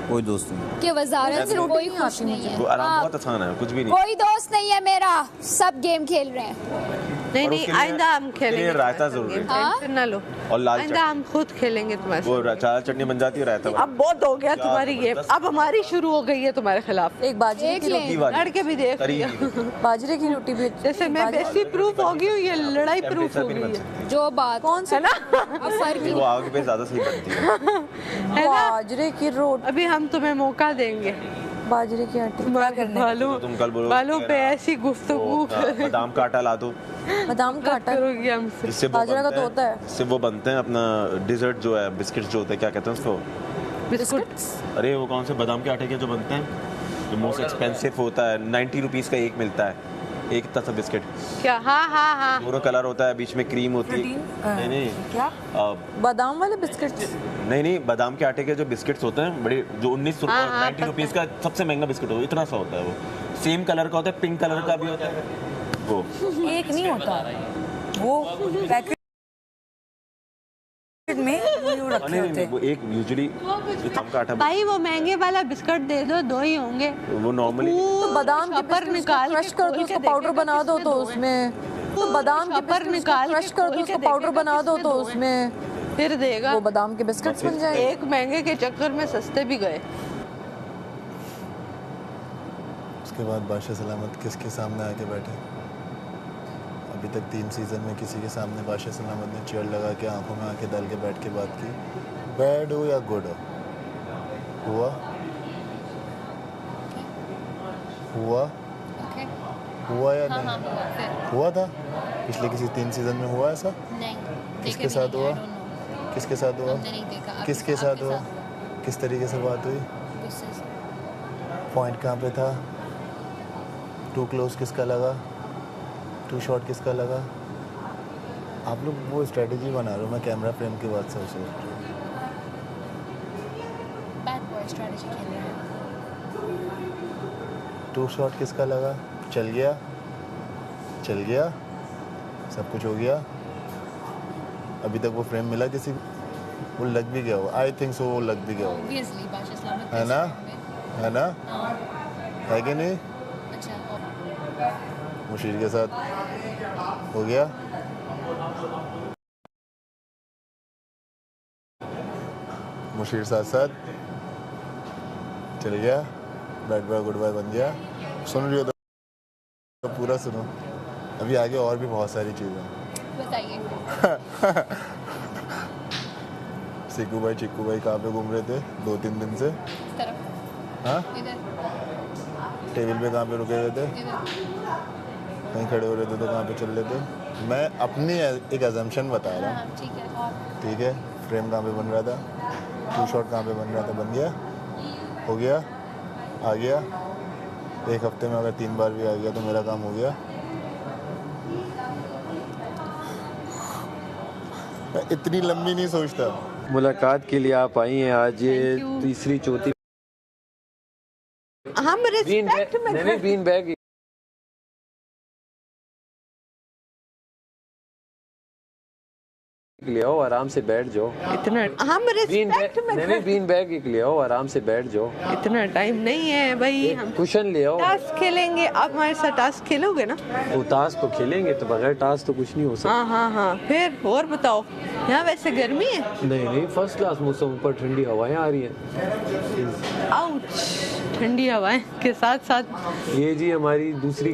कोई दोस्त नहीं कि वजारत से कोई खुश नहीं है। वो आराम बहुत आसान है, कुछ भी नहीं। कोई दोस्त नहीं है मेरा, सब गेम खेल रहे हैं। नहीं नहीं, आइंदा हम खेलेंगे। रायता जरूर है, टेंशन ना लो। और लाल आइंदा हम खुद खेलेंगे तुम्हारे वो चाल चटनी बन जाती है रायता। अब बहुत हो गया तुम्हारी ये, अब हमारी शुरू हो गई है तुम्हारे खिलाफ। एक बाजरे की रोटी, लड़के भी देख लिया। बाजरे की रोटी भी जैसे मैं बेसी प्रूफ हो गई हूँ, ये लड़ाई प्रूफ हो गई है। जो बात कौन सा है ना, वो आग पे ज्यादा सही बनती है। बाजरे की रोटी। अभी हम तुम्हें मौका देंगे। बाजरे की आटे तुम कल बोलो बालों पे ऐसी गुफ्तगू, बादाम का आटा ला दो, बादाम का आटा करोगी हमसे। इससे वो बाजरा का तो होता है, इससे वो बनते हैं अपना डिजर्ट जो है, बिस्किट जो होते हैं, क्या कहते हैं उसको? बिस्कुट। अरे वो कौन से बादाम के आटे के जो बनते हैं, जो मोस्ट एक्सपेंसिव होता है, 90 रुपीज़ का एक मिलता है, एक इतना सा बिस्किट। क्या? हाँ हाँ हाँ, दोनों कलर होता है, बीच में क्रीम होती है। नहीं नहीं, क्या बादाम वाले बिस्किट? नहीं नहीं, बादाम के आटे के जो बिस्किट्स होते हैं बड़े, जो 90 रुपीज़ का सबसे महंगा बिस्किट होता है, इतना सा होता है। वो सेम कलर का होता है, पिंक कलर का भी होता है। वो एक नहीं होता, वो पैकेट में वो रखे होते हैं। वो एक यूजुअली बादाम का आटा, भाई वो महंगे वाला बिस्कुट दे दो, दो ही होंगे। वो नॉर्मली तो बादाम के पर बिस्किट निकाल क्रश कर दो, उसको पाउडर बना दो तो उसमें, तो बादाम के पर बिस्किट निकाल क्रश कर दो, उसको पाउडर बना दो तो उसमें फिर देगा। वो बादाम के बिस्किट्स बन जाएंगे। एक महंगे के चक्कर में सस्ते भी गए। उसके बाद बादशाह सलामत किसके सामने आके बैठे? अभी तक 3 सीज़न में किसी के सामने बादशाह सलामत ने चेयर लगा के आंखों में आंखें डाल के बैठ के बात की? बैड हो या गुड हो? हुआ हुआ हुआ या नहीं हुआ था? पिछले किसी 3 सीज़न में हुआ ऐसा? नहीं। किसके साथ हुआ? किसके साथ हुआ? किसके साथ हुआ? किस तरीके से बात हुई? पॉइंट कहाँ पे था? टू क्लोज किसका लगा? टू शॉट किसका लगा? आप लोग वो स्ट्रेटजी बना रहे हो, मैं कैमरा फ्रेम की बात से सोच रहा हूँ। बैड बॉय स्ट्रेटजी खेल रहे हैं। टू शॉट किसका लगा? चल गया, चल गया, सब कुछ हो गया। अभी तक वो फ्रेम मिला किसी को? वो लग भी गया हो, आई थिंक सो, वो लग भी गया हो, है ना? है ना? है कि नहीं? मुशीर के साथ हो गया। मुशीर साथ साथ चल गया, बैड बॉय गुड बॉय बन गया। सुन रही हो तो पूरा सुनो, अभी आगे और भी बहुत सारी चीज़ें बताइए। सिक्कू भाई चिक्कू भाई कहाँ पे घूम रहे थे 2-3 दिन से? हाँ, टेबल पे कहाँ पे रुके हुए थे? कहीं खड़े हो रहे थे तो कहाँ पे चल रहे थे? मैं अपनी एक अजम्पशन बता रहा हूँ, ठीक है? फ्रेम कहाँ पे बन रहा था? टू शॉट कहाँ पे बन रहा था? बन गया, हो गया, आ गया। एक हफ्ते में अगर 3 बार भी आ गया तो मेरा काम हो गया। मैं इतनी लंबी नहीं सोचता। मुलाकात के लिए आप आई हैं आज, ये तीसरी चौथी। हम रिस्पेक्ट में बीन बैग ले आओ, आराम से बैठ जाओ। इतना हम रिस्पेक्ट में नहीं, बीन बैग ले आओ, आराम से बैठ जाओ। इतना टाइम नहीं है भाई, हम कुशन ले आओ। टास्क खेलेंगे, आप हमारे साथ टास्क खेलोगे ना? वो टास्क तो खेलेंगे, तो बगैर टास्क तो कुछ नहीं हो सकता। हाँ हाँ हाँ, फिर और बताओ, यहाँ वैसे गर्मी है? नहीं नहीं, फर्स्ट क्लास मौसम, ऊपर ठंडी हवाएं आ रही हैं। आउच, ठंडी हवाएं के साथ साथ ये जी हमारी दूसरी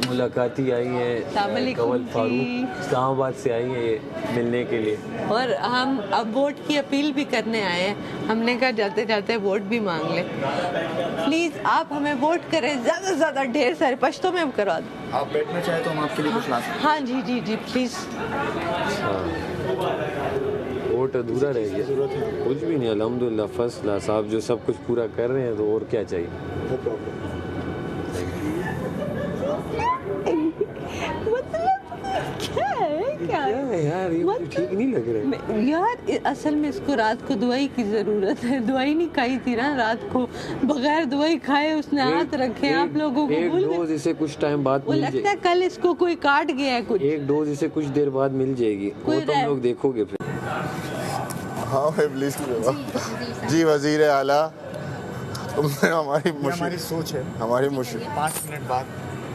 मुलाकाती आई हैं, कवल फारूक इस्लामाबाद से आई हैं ये मिलने के लिए, और हम अब वोट की अपील भी करने आए हैं। हमने कहा जाते जाते वोट भी मांग ले। प्लीज आप हमें वोट करें, ज्यादा से ज्यादा, ढेर सारे, पश्तो में करवा दो। आप बैठना चाहे तो हम आपके लिए कुछ ला सकते हैं। हाँ जी जी जी, प्लीज। वोट अधूरा रह गया, कुछ भी नहीं, अल्हम्दुलिल्लाह फर्स्ट क्लास। आप जो सब कुछ पूरा कर रहे हैं तो और क्या चाहिए? क्या है यार, ये ठीक नहीं लग रहा है यार। असल में इसको रात को दवाई की जरूरत है, दवाई नहीं खाई थी ना रात को, बगैर दवाई खाए उसने हाथ रखे। आप लोगों को एक डोज इसे कुछ टाइम बाद वो लगता है कल इसको कोई काट गया है कुछ। एक डोज इसे कुछ देर बाद मिल जाएगी, वो तुम लोग देखोगे फिर। हाँ भाई प्लीज जी, वजीर आला हमारी सोच है। हमारी मुश्किल 5 मिनट बाद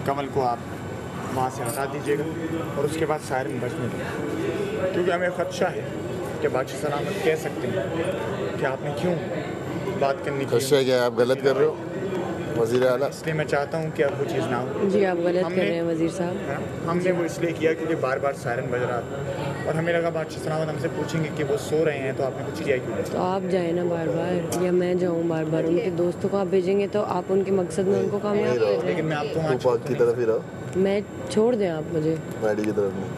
कमल को आप वहाँ से हटा दीजिएगा और उसके बाद सायरन बजने दें, क्योंकि हमें खदशा है कि बादशाह सलामत कह सकते हैं कि आपने क्यों बात करनी की। खदशा क्या है? आप गलत कर रहे हो वज़ीर आला। इसलिए मैं चाहता हूँ कि अब वो चीज़ ना हो। जी आप गलत कर रहे हैं वजीर साहब। हमने वो इसलिए किया क्योंकि बार बार सायरन बज रहा था और हमें लगा बादशाह सलामत हमसे पूछेंगे कि वो सो रहे हैं तो आपने कुछ किया क्यों। तो आप जाए ना बार बार, या मैं जाऊँ बार बार? उनके दोस्तों को आप भेजेंगे तो आप उनके मकसद में उनको कामयाब कर दें। लेकिन मैं आपको पाक की तरफ ही रहो, मैं छोड़ दें आप मुझे? मैडी की तरफ नहीं,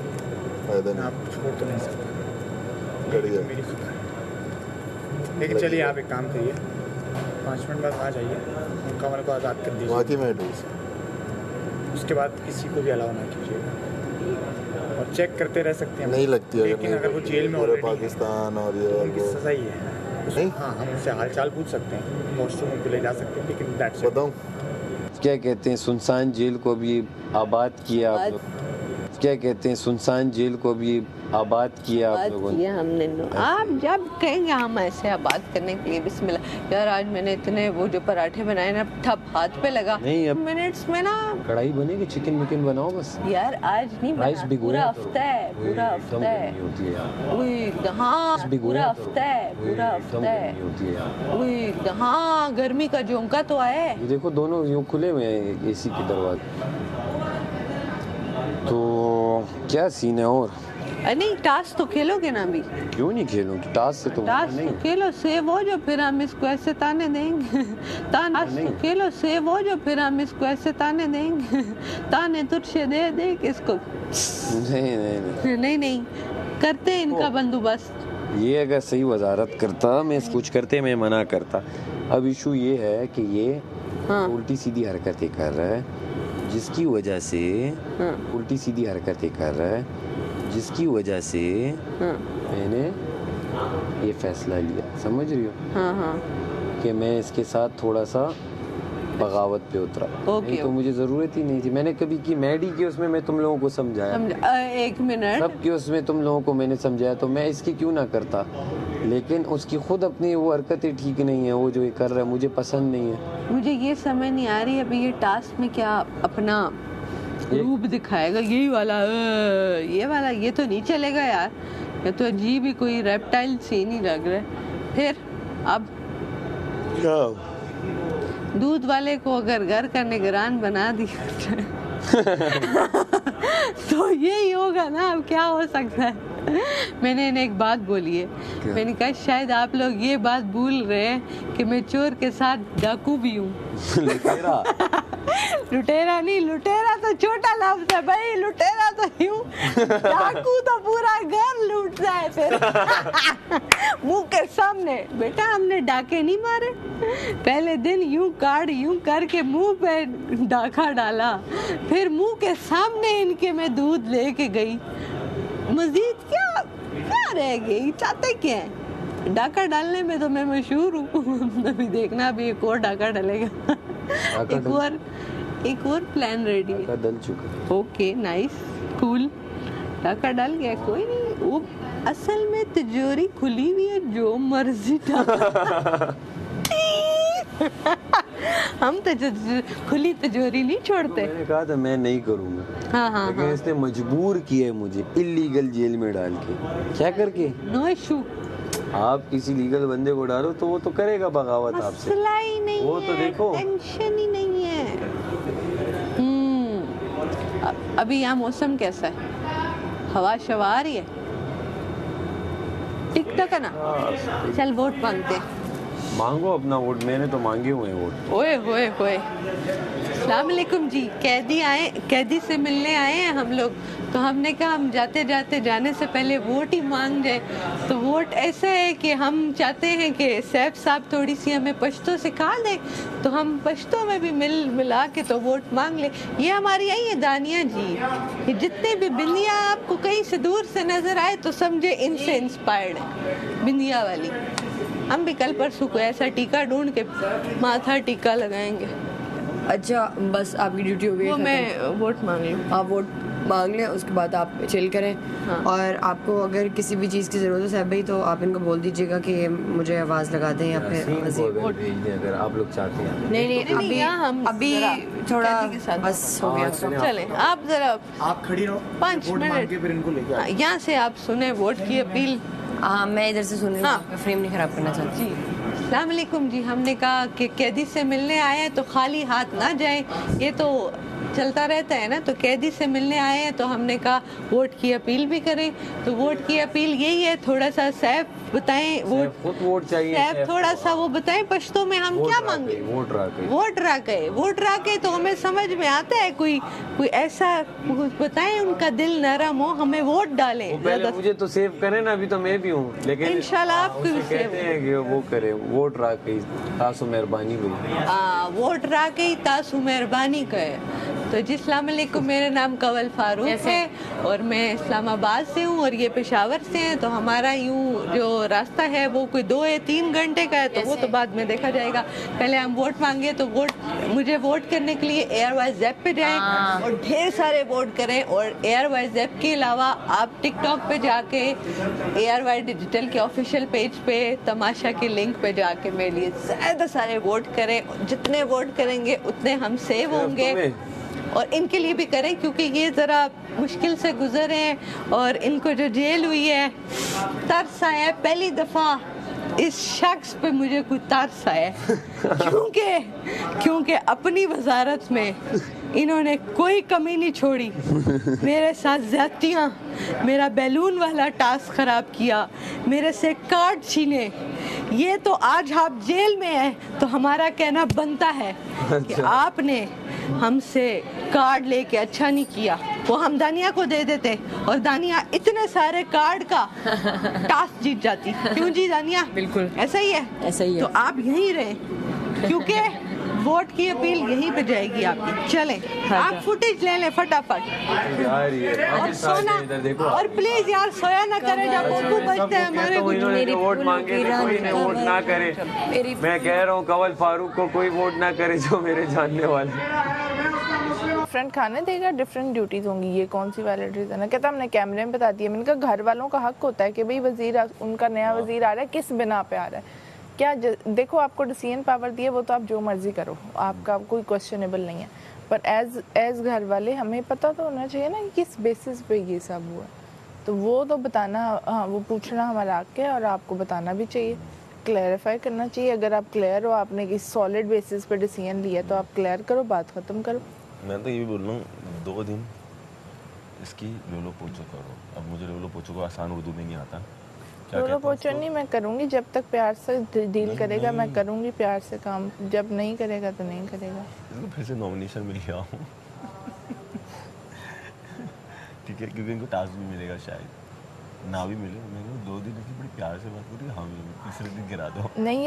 फायदा नहीं। आप छोड़ तो नहीं सकते, कट गया। मेरी खबर है। लेकिन चलिए आप एक काम करिए, 5 मिनट बाद आ जाइए, कमल को आज़ाद कर दीजिए। वहाँ की मैट उसके बाद किसी को भी अलाउ ना कीजिएगा और चेक करते रह सकते हैं। नहीं लगती है, लेकिन अगर वो जेल में पूरे ऑलरेडी पाकिस्तान और ये तो और उनकी वो सज़ा ही है। नहीं? हाँ, हम उनसे हाल चाल पूछ सकते हैं, वॉशरूम को ले जा सकते हैं, लेकिन दैट्स इट। बताऊँ क्या कहते हैं सुनसान जेल को भी आबाद किया आप लोग? क्या कहते हैं सुनसान जेल को भी आबाद किया आप लोगों ने? हमने आप जब कहेंगे हम ऐसे आबाद करने के लिए बिस्मिल्लाह। यार आज मैंने इतने वो जो पराठे बनाए ना, ठप हाथ पे लगा। नहीं, अब मिनट्स में ना कढ़ाई बनेगी, चिकन विकन बनाओ बस। यार आज नहीं राइस बना, भिगोया पूरा करो। हफ्ता है, पूरा वही हफ्ता कम है। गर्मी होती है यार। वही हाँ, राइस भिगोया पूरा करो। हफ्ता है, वही पूरा कम हफ्ता है। गर्मी होती है यार। वही हाँ, गर्मी का झोंका तो आया है। ये देखो दोनों यूँ खुले हुए हैं एसी के दरवाजे। तो क्या सीन है? और नहीं टास्क तो खेलोगे ना अभी? क्यों नहीं खेलूं? टास्क से तो टास्क नहीं। तो खेलो, सेव हो जो फिर हम इसको ऐसे ताने देंगे। टास्क तो खेलो, सेव हो जो फिर हम इसको ऐसे ताने देंगे। ताने तुझसे दे दे किसको? नहीं नहीं नहीं नहीं नहीं करते हैं इनका बंदोबस्त। ये अगर सही वजारत करता, मैं कुछ करते मैं मना करता। अब इशू ये है कि ये हाँ। उल्टी सीधी हरकतें कर रहा है, जिसकी वजह से हाँ। उल्टी सीधी हरकतें कर रहा है, जिसकी वजह से हाँ। मैंने ये फैसला लिया, समझ रही हो? हाँ हाँ कि मैं इसके साथ थोड़ा सा बगावत पे उतरा। नहीं तो मुझे ज़रूरत ही नहीं थी। मैंने कभी की मैडी की उसमें मैं तुम लोगों को समझाया, एक मिनट, सब की उसमें तुम लोगों को मैंने समझाया, तो मैं इसकी क्यों ना करता। लेकिन उसकी खुद अपनी वो हरकतें ठीक नहीं है, वो जो ये कर रहा है मुझे पसंद नहीं है। मुझे ये समझ नहीं आ रही अभी ये टास्क में क्या अपना रूप दिखाएगा। यही वाला ये वाला ये तो नहीं चलेगा यार, ये तो अजीब ही कोई रेप्टाइल सीन ही लग रहा है। फिर अब दूध वाले को अगर घर का निगरान बना दिया तो यही होगा ना। अब क्या हो सकता है? मैंने इन्हें एक बात बोली है, मैंने कहा शायद आप लोग ये बात भूल रहे हैं कि मैं चोर के साथ डाकू भी हूँ। लुटेरा लुटेरा नहीं, लुटेरा तो छोटा लफ्ज है भाई, लुटेरा तो यूं, डाकू तो पूरा घर लूटता है फिर मुंह के सामने। बेटा हमने डाके नहीं मारे, पहले दिन यूं कार्ड यूं करके मुंह पे डाका डाला, फिर मुंह के सामने इनके मैं दूध लेके गई। मजीद क्या क्या रह गई? चाहते क्या है? डाका डालने में तो मैं मशहूर हूँ। अभी देखना अभी एक और डाका डलेगा। एक और प्लान रेडी है। डल चुका। ओके नाइस कूल, डाका डाल गया, कोई नहीं। वो असल में तिजोरी खुली हुई है, जो मर्जी हम तो खुली तिजोरी नहीं छोड़ते। मैंने कहा था मैं नहीं करूँगा, हाँ हाँ लेकिन इसने मजबूर किया है मुझे इलीगल जेल में डाल के। क्या करके? No issue. आप किसी लीगल बंदे को डालो तो वो तो करेगा बगावत आपसे। मसला ही नहीं वो तो देखो, टेंशन ही नहीं है। अभी यहाँ मौसम कैसा है? हवा शवा आ रही है? टिक टक है ना? चल वोट मांगते हैं। मांगो अपना वोट, मैंने तो मांगे हुए हैं वोट। ओए होए होए, अस्सलाम वालेकुम जी। कैदी से मिलने आए हैं हम लोग, तो हमने कहा हम जाने से पहले वोट ही मांग जाए। तो वोट ऐसा है कि हम चाहते हैं कि सैफ साहब थोड़ी सी हमें पश्तो सिखा दें, तो हम पश्तो में भी मिला के तो वोट मांग ले। ये हमारी आई है दानिया जी, ये जितने भी बिंदिया आपको कहीं से दूर से नजर आए तो समझे इनसे इंस्पायर्ड है, बिंदिया वाली। हम भी कल परसों को ऐसा टीका ढूंढ के माथा टीका लगाएंगे। अच्छा बस आपकी ड्यूटी हो गई। वो मैं वोट मांग लूँ। आप वोट मांग लें, उसके बाद आप चिल करें। हाँ। और आपको अगर किसी भी चीज़ की ज़रूरत हो साहब भाई, तो आप इनको बोल दीजिएगा कि मुझे आवाज़ लगा दें या फिर यासीन को मज़ीद। अगर भेज दें अगर आप लोग चाहते हैं। नहीं अभी यहाँ हम अभी जरा थोड़ा कैदी के साथ बस हो गया। चलें आप जरा आप खड़ी रहो, 5 वोट मांग मिनट के फिर इनको लेके आओ। यहाँ से आप सुने वोट की अपील। हाँ, मैं इधर से सुन रही हूँ, हाँ। आपका फ्रेम नहीं ख़राब करना चाहती। जी अस्सलाम वालेकुम जी। हमने कहा कि कैदी से मिलने आए हैं तो खाली हाथ ना जाएं, ये तो चलता रहता है ना। तो कैदी से मिलने आए हैं तो हमने कहा वोट की अपील भी करें। तो वोट की अपील यही है, थोड़ा सा सैफ बताएं वोट, खुद वोट चाहिए। सैफ थोड़ा सा वो बताएं पश्तो में हम क्या मांगे। वोट राके वोट राके तो हमें समझ में आता है, कोई ऐसा कुछ बताएं उनका दिल नरम हो, हमें वोट डालें। वो पहले मुझे तो सेव करें ना, अभी तो मैं भी हूँ, लेकिन इंशाल्लाह आपको भी उससे कहते हैं कि वो करे वोट राके तासु मेहरबानी भाई। वोट राके तासु मेहरबानी कहे। तो जी अस्सलाम वालेकुम, मेरा नाम कंवल फारूक है और मैं इस्लामाबाद से हूँ और ये पेशावर से हैं। तो हमारा यूँ जो रास्ता है वो कोई 2 या 3 घंटे का है, तो वो तो बाद में देखा जाएगा। पहले हम वोट मांगे तो मुझे वोट करने के लिए एयरवाइज ऐप पे जाएं और ढेर सारे वोट करें। और एयरवाइज ऐप के अलावा आप टिकटॉक पे जाके एयरवाइज डिजिटल के ऑफिशियल पेज पे तमाशा के लिंक पे जाके मेरे लिए ज़्यादा सारे वोट करें। जितने वोट करेंगे उतने हम सेव होंगे। और इनके लिए भी करें क्योंकि ये ज़रा मुश्किल से गुजरे हैं और इनको जो जेल हुई है, तरस आया है। पहली दफ़ा इस शख्स पे मुझे कोई तरस आया है क्योंकि अपनी वजारत में इन्होंने कोई कमी नहीं छोड़ी। मेरे साथ ज़्यादतियाँ, मेरा बैलून वाला टास्क ख़राब किया, मेरे से कार्ड छीने। ये तो आज आप जेल में हैं तो हमारा कहना बनता है कि आपने हमसे कार्ड लेके अच्छा नहीं किया। वो हम दानिया को दे देते और दानिया इतने सारे कार्ड का टास्क जीत जाती। क्यों जी दानिया? बिल्कुल ऐसा ही है, ऐसा ही है। तो आप यहीं रहें क्योंकि वोट की अपील यहीं पे जाएगी आपकी। चलें आप फुटेज ले लें फटाफट यार ये और सोना। और प्लीज यार सोया ना करें जब उनको बचते हैं हमारे कुछ। इन्होंने जो वोट मांगे थे कोई ने वोट ना करे। मैं कह रहा हूँ कंवल फारूक को कोई वोट ना करे जो मेरे जानने वाले। डिफरेंट खाने देगा, डिफरेंट ड्यूटीज होंगी, ये कौन सी वैलिड रीज़न है? कहता हमने कैमरे में बता दिया। मैंने कहा घर वालों का हक होता है कि भाई वजीर उनका नया वजीर आ रहा है, किस बिना पे आ रहा है। क्या देखो आपको डिसीजन पावर दी है, वो तो आप जो मर्जी करो, आपका कोई क्वेश्चनेबल नहीं है। पर एज घर वाले हमें पता तो होना चाहिए ना कि किस बेसिस पे ये सब हुआ। तो वो तो बताना, हाँ वो पूछना हमारा हक है और आपको बताना भी चाहिए, क्लैरिफाई करना चाहिए। अगर आप क्लियर हो, आपने किस सॉलिड बेसिस पे डिसीजन लिया तो आप क्लियर करो, बात ख़त्म करो। मैं तो ये भी बोल रहा हूँ 2 दिन इसकी लोलो पोचो करो। अब मुझे लोलो पोचो को आसान उर्दू में नहीं आता। लोलो पोचो नहीं मैं करूँगी, जब तक प्यार से डील करेगा मैं करूँगी प्यार से काम, जब नहीं करेगा तो नहीं करेगा। इसको फिर से नॉमिनेशन मिल गया हूँ ठीक है, क्योंकि इनको टास्क भी मिलेगा शायद ना भी मिले। मैंने 2 दिन इसकी बड़ी प्यार से बात करी, हाँ तीसरे दिन गिरा दो। नहीं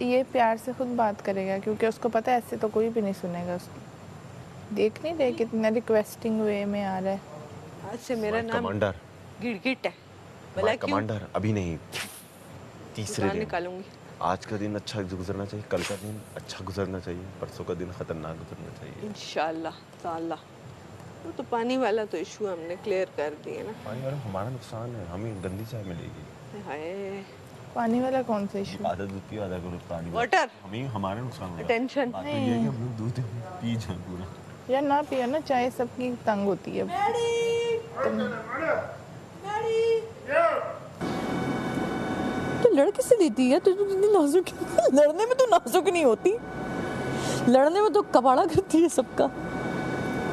ये प्यार से खुद बात करेगा क्योंकि उसको पता है ऐसे तो कोई भी नहीं सुनेगा उसको। देख नहीं रहे कितना रिक्वेस्टिंग वे में आ रहा है। आज से मेरा नाम कमांडर गिरगिट है। भला क्यों? कमांडर अभी नहीं, तीसरे दिन निकालूंगी। आज का दिन अच्छा गुजरना चाहिए, कल का दिन अच्छा गुजरना चाहिए, परसों का दिन खतरनाक गुजरना चाहिए इंशाल्लाह ताला। वो तो पानी वाला तो इशू हमने क्लियर कर दिए ना। पानी वाला हमारा नुकसान है, हमें गंदी चाय मिलेगी। हाय पानी वाला कौन सा इशू? आधा दूध पियो, आधा करो पानी। वाटर हमें हमारा नुकसान होगा। टेंशन बात तो ये है कि हम लोग दूध पी जाए पूरा। यार ना पियो ना, चाय सबकी तंग होती है। तो लड़ किससे देती है? तो इतनी नाजुक लड़ने में तो नाजुक नहीं होती, लड़ने में तो कबाड़ा करती है सबका।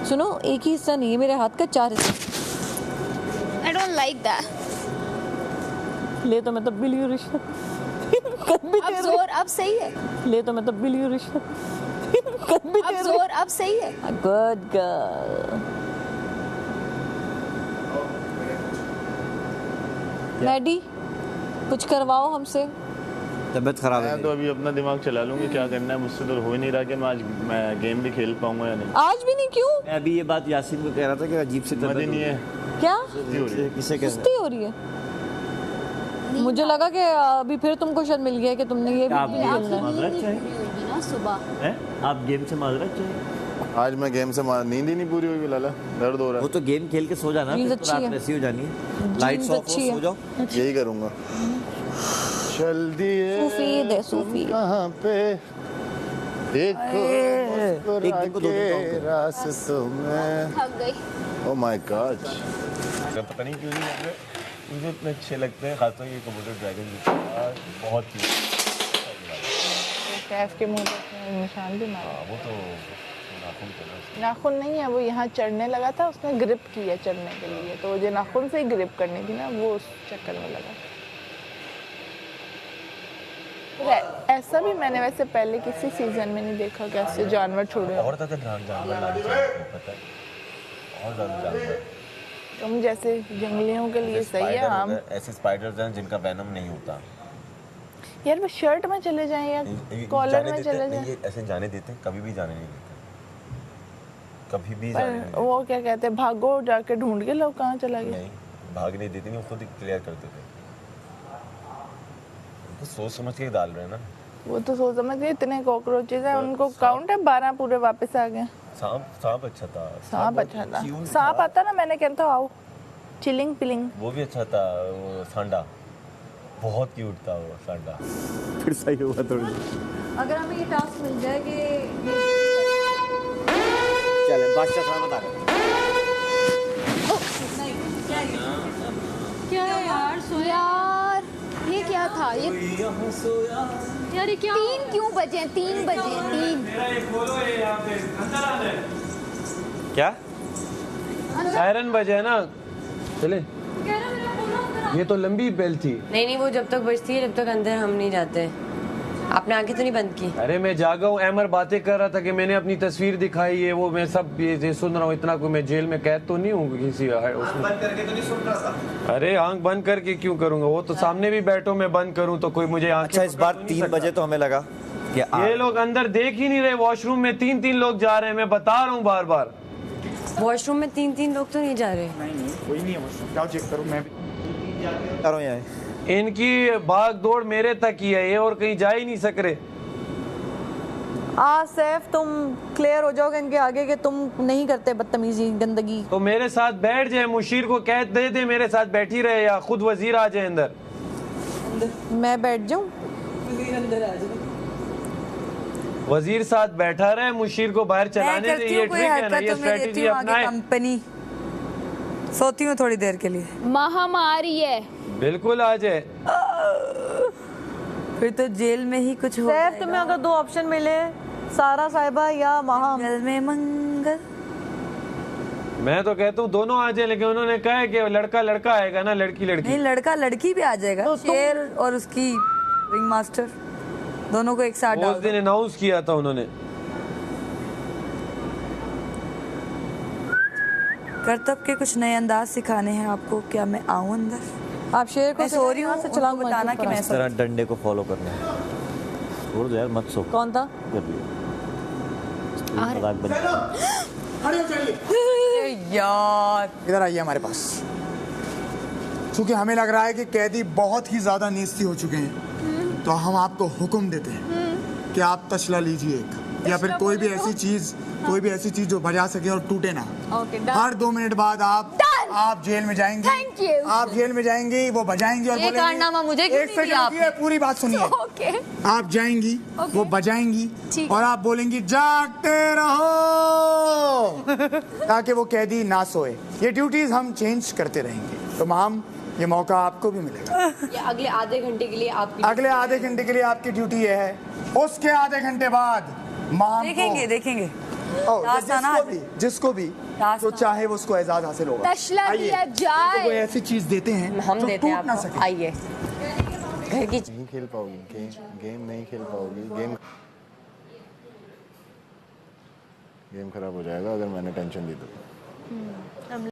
सुनो, एक ही हिस्सा नहीं है मेरे हाथ का, 4 हिस्से। I don't like that. ले तो मैं तब भी लियो रिश्वत अब जोर अब सही है। ले तो मैं तब भी लियो रिश्वत अब जोर अब सही है। Good girl. मैडी कुछ करवाओ हमसे। तबीयत खराब है तो अभी अपना दिमाग चला लूंगी, क्या करना है मुझसे तो हो ही नहीं रहा कि मैं गेम भी खेल पाऊंगा या नहीं। आज भी नहीं? क्यों? मैं अभी ये बात यासीन को कह रहा था कि अजीब सी मजा नहीं है। क्या किसे कह सुस्ती हो रही है? मुझे लगा कि अभी फिर तुमको शायद मिल गया कि तुमने ये भी खेलना है। माजरत चाहिए ना सुबह है? आप गेम से माजरत चाहिए? आज मैं गेम से नींद ही नहीं पूरी हुई लाला, दर्द हो रहा वो तो गेम खेल के सो जाना, नींद फिर तो अच्छी रात है। वैसी हो जानी है, लाइट्स ऑफ हो, सो जाओ। है। यही करूँगा। चल दिए सूफी दे सूफी। कहाँ पे देखो एक दिन को 2 दिन के रास्तों में। थक गई। Oh my God. पता नहीं क्यों नहीं मुझे इतने अच्छे लगते हैं, खासतौर ये कबूतर ड्रैगन बहुत ही कैफ के मुंह पर निशान भी मारा। वो तो नाखून थे ना। नाखून नहीं है, वो यहाँ चढ़ने लगा था, उसने ग्रिप किया चढ़ने के लिए, तो जो नाखून से ही ग्रिप करनी थी ना, वो उस चक्कर में लगा। ऐसा भी मैंने वैसे पहले किसी सीजन में नहीं देखा कि ऐसे जानवर छोड़े। और ज़्यादा जानवर लाने चाहिए, पता है, और ज़्यादा जानवर। तुम जैसे जंगलियों के लिए सही है। हम ऐसे स्पाइडर्स हैं जिनका वेनम नहीं होता। यार वो शर्ट में चले जाएं या कॉलर में चले जाएं। ये ऐसे जाने देते हैं, कभी भी जाने नहीं देते, कभी भी जाने नहीं पर देते। वो क्या कहते हैं, भागो जाके ढूंढ के लो कहाँ चला गया। नहीं, भाग नहीं देते, नहीं, वो खुद ही क्लियर करते थे। तो सोच समझ के ही डाल रहे हैं ना। वो तो सोच समझ के इतने कॉकरोचेस हैं, उनको काउंट है 12 पूरे वापस आ गए। सांप अच्छा था। सांप अच्छा था। सांप आता ना, मैंने कहता था आओ चिलिंग पिलिंग। वो भी अच्छा था। वो सांडा बहुत क्यूट था, वो सांडा। फिर सही हुआ थोड़ी। अगर हमें ये टास्क मिल जाए कि चले बादशाह साहब बता रहे क्या है यार यार ये क्या था? ये यार ये क्या 3 क्यों बजे? 3 बजे 3। क्या सायरन बजे है ना, चले। ये तो लंबी बेल थी। नहीं वो जब तक बजती है, जब तक अंदर हम नहीं जाते। आपने आंखें तो नहीं बंद की? अरे मैं जागा हूँ, अमर बातें कर रहा था कि मैंने अपनी तस्वीर दिखाई है, वो मैं सब ये सुन रहा हूँ। इतना कोई मैं जेल में कैद तो नहीं हूँ किसी उसमें। बंद करके तो नहीं सुन रहा था? अरे आंख बंद करके क्यों करूंगा? वो तो सामने भी बैठो, मैं बंद करूं तो कोई मुझे आंखें अच्छा इस बार 3 बजे तो हमें लगा कि ये लोग अंदर देख ही नहीं रहे। वॉशरूम में 3-3 लोग जा रहे हैं, मैं बता रहा हूँ बार बार। वॉशरूम में 3-3 लोग तो नहीं जा रहे। नहीं कोई नहीं है वॉशरूम। क्या चेक करूँ मैं? करो यहाँ इनकी भाग दौड़ मेरे तक ही है, ये और कहीं जा ही नहीं सक रहे। सैफ तुम क्लियर हो जाओगे इनके आगे कि तुम नहीं करते बदतमीजी गंदगी। तो मेरे साथ बैठ जाए, मुशीर को कैद दे दे, मेरे साथ बैठी रहे, या खुद वजीर आ जाए अंदर। मैं बैठ जाऊं? वजीर साथ बैठा रहे, मुशीर को बाहर चलाने दे। ये ट्रिक है ना, ये स्ट्रेटजी अपनाए। कंपनी सोती हूँ थोड़ी देर के लिए। महामारी है। बिल्कुल आ जाए। फिर तो जेल में ही कुछ हो सैफ तुम्हें अगर 2 ऑप्शन मिले, सारा साहिबा या महा में मंगल। मैं तो कहता हूँ दोनों आ जाए, लेकिन उन्होंने कहा है कि लड़का लड़का आएगा ना, लड़की लड़की। नहीं लड़का लड़की भी आ जाएगा। तो शेर और उसकी रिंग मास्टर दोनों को एक साथ उस दिन अनाउंस किया था उन्होंने। करतब के कुछ नए अंदाज सिखाने हैं आपको। क्या मैं आऊँ अंदर? आप शेर को सो रही हूँ, चलाऊं बताना कि मैं इस तरह डंडे को फॉलो करना है। छोड़ दो यार, मत सो। कौन था? मजाक बन यार इधर आइए हमारे पास। क्योंकि हमें लग रहा है कि कैदी बहुत ही ज्यादा नीस्ती हो चुके हैं, तो हम आपको हुक्म देते हैं कि आप तशला लीजिए एक, या फिर कोई भी ऐसी चीज जो बजा सके और टूटे ना। हर 2 मिनट बाद आप जेल में जाएंगे। Thank you. आप जेल में जाएंगे, वो बजाएंगे और ये कारनामा मुझे क्यों एक नहीं सेकंड दिया रुकिए, पूरी बात सुनिए। ओके आप जाएंगी, वो बजाएंगी ठीक। और आप बोलेंगी जागते रहो, ताकि वो कैदी ना सोए। ये ड्यूटीज हम चेंज करते रहेंगे। तो माम, ये मौका आपको भी मिलेगा। ये अगले आधे घंटे के लिए आपकी अगले आधे घंटे के लिए आपकी ड्यूटी ये है। उसके आधे घंटे बाद माम देखेंगे जिसको भी जो चाहे वो उसको एजाज हासिल होगा। तशला आइए, दिया जाए। कोई ऐसी चीज देते हैं हम जो देते हैं टूट ना आपको। सके। आइए घर की नहीं खेल पाओगी गेम नहीं खेल पाओगी। गेम खराब हो जाएगा अगर मैंने टेंशन दी तो।